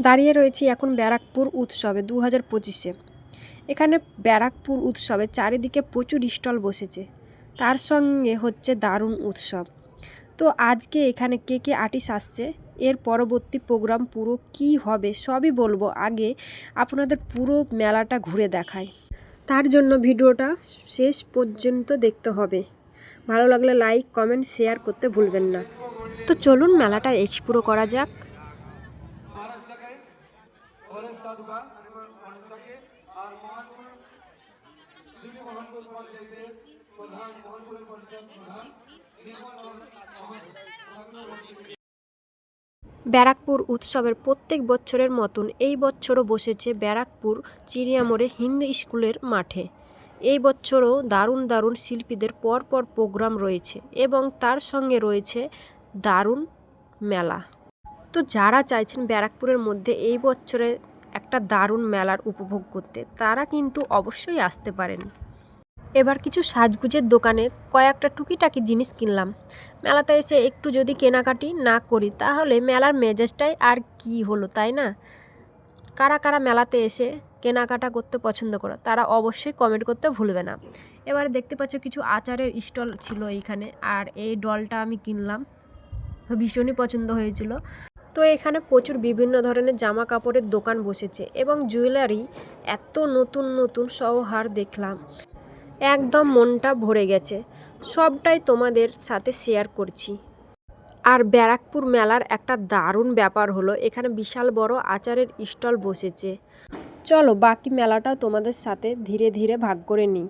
দাঁড়িয়ে রয়েছি এখন ব্যারাকপুর উৎসবে 2025-এ। এখানে ব্যারাকপুর উৎসবে চারিদিকে প্রচুর স্টল বসেছে, তার সঙ্গে হচ্ছে দারুণ উৎসব। তো আজকে এখানে কে কে আর্টিস্ট আসছে, এর পরবর্তী প্রোগ্রাম পুরো কি হবে সবই বলবো। আগে আপনাদের পুরো মেলাটা ঘুরে দেখায়, তার জন্য ভিডিওটা শেষ পর্যন্ত দেখতে হবে। ভালো লাগলে লাইক কমেন্ট শেয়ার করতে ভুলবেন না। তো চলুন মেলাটা এক্সপ্লোর করা যাক। ব্যারাকপুর উৎসবের প্রত্যেক বছরের মতন এই বছরও বসেছে ব্যারাকপুর চিড়িয়ামোড়ে হিন্দি স্কুলের মাঠে। এই বছরও দারুণ দারুণ শিল্পীদের পরপর প্রোগ্রাম রয়েছে এবং তার সঙ্গে রয়েছে দারুণ মেলা। তো যারা চাইছেন ব্যারাকপুরের মধ্যে এই বছরে একটা দারুণ মেলার উপভোগ করতে, তারা কিন্তু অবশ্যই আসতে পারেন। এবার কিছু সাজগুজের দোকানে কয়েকটা টুকিটাকি জিনিস কিনলাম। মেলাতে এসে একটু যদি কেনাকাটি না করি তাহলে মেলার মেজাজটাই আর কি হলো, তাই না? কারা কারা মেলাতে এসে কেনাকাটা করতে পছন্দ করো তারা অবশ্যই কমেন্ট করতে ভুলবে না। এবারে দেখতে পাচ্ছ কিছু আচারের স্টল ছিল এইখানে, আর এই ডলটা আমি কিনলাম, তো ভীষণই পছন্দ হয়েছিল। তো এখানে প্রচুর বিভিন্ন ধরনের জামা কাপড়ের দোকান বসেছে এবং জুয়েলারি, এত নতুন নতুন সবহার দেখলাম, একদম মনটা ভরে গেছে। সবটাই তোমাদের সাথে শেয়ার করছি। আর ব্যারাকপুর মেলার একটা দারুণ ব্যাপার হলো এখানে বিশাল বড় আচারের স্টল বসেছে। চলো বাকি মেলাটাও তোমাদের সাথে ধীরে ধীরে ভাগ করে নিই।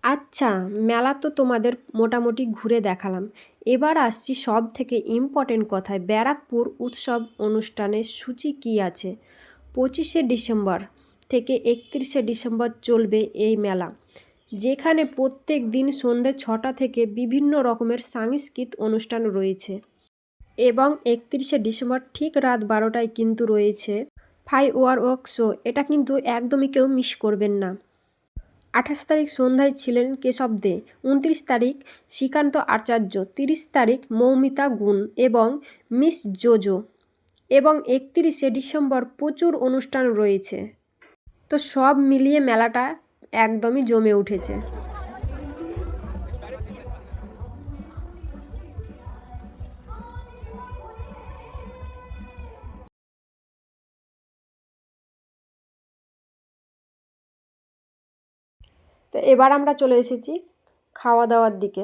আচ্ছা, মেলা তো তোমাদের মোটামুটি ঘুরে দেখালাম। এবার আসছি সব থেকে ইম্পর্টেন্ট কথায়, ব্যারাকপুর উৎসব অনুষ্ঠানের সূচি কী আছে। 25শে ডিসেম্বর থেকে 31শে ডিসেম্বর চলবে এই মেলা, যেখানে প্রত্যেক দিন সন্ধ্যে 6টা থেকে বিভিন্ন রকমের সাংস্কৃতিক অনুষ্ঠান রয়েছে এবং 31শে ডিসেম্বর ঠিক রাত 12টায় কিন্তু রয়েছে ফায়ারওয়ার্ক শো। এটা কিন্তু একদমই কেউ মিস করবেন না। 28 তারিখ সন্ধ্যায় ছিলেন কেশব দে, 29 তারিখ শ্রীকান্ত আচার্য, 30 তারিখ মৌমিতা গুণ এবং মিস জোজো, এবং 31শে ডিসেম্বর প্রচুর অনুষ্ঠান রয়েছে। তো সব মিলিয়ে মেলাটা একদমই জমে উঠেছে। তো এবার আমরা চলে এসেছি খাওয়া দাওয়ার দিকে।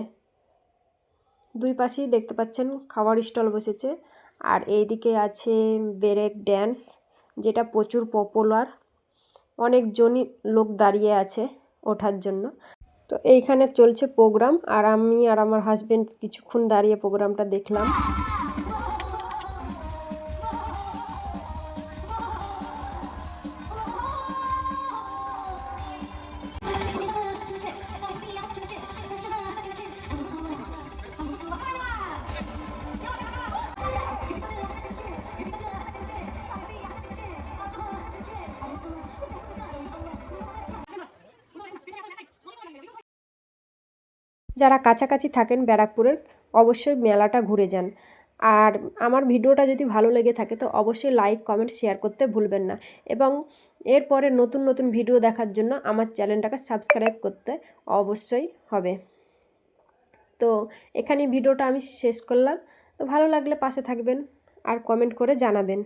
দুই পাশেই দেখতে পাচ্ছেন খাবার স্টল বসেছে, আর এইদিকে আছে ব্রেক ড্যান্স, যেটা প্রচুর পপুলার, অনেকজনই লোক দাঁড়িয়ে আছে ওঠার জন্য। তো এইখানে চলছে প্রোগ্রাম, আর আমি আর আমার হাজব্যান্ড কিছুক্ষণ দাঁড়িয়ে প্রোগ্রামটা দেখলাম। যারা কাছাকাছি থাকেন ব্যারাকপুরের অবশ্যই মেলাটা ঘুরে যান। আর আমার ভিডিওটা যদি ভালো লেগে থাকে তো অবশ্যই লাইক কমেন্ট শেয়ার করতে ভুলবেন না, এবং এরপরে নতুন নতুন ভিডিও দেখার জন্য আমার চ্যানেলটাকে সাবস্ক্রাইব করতে অবশ্যই হবে। তো এখানেই ভিডিওটা আমি শেষ করলাম। তো ভালো লাগলে পাশে থাকবেন আর কমেন্ট করে জানাবেন।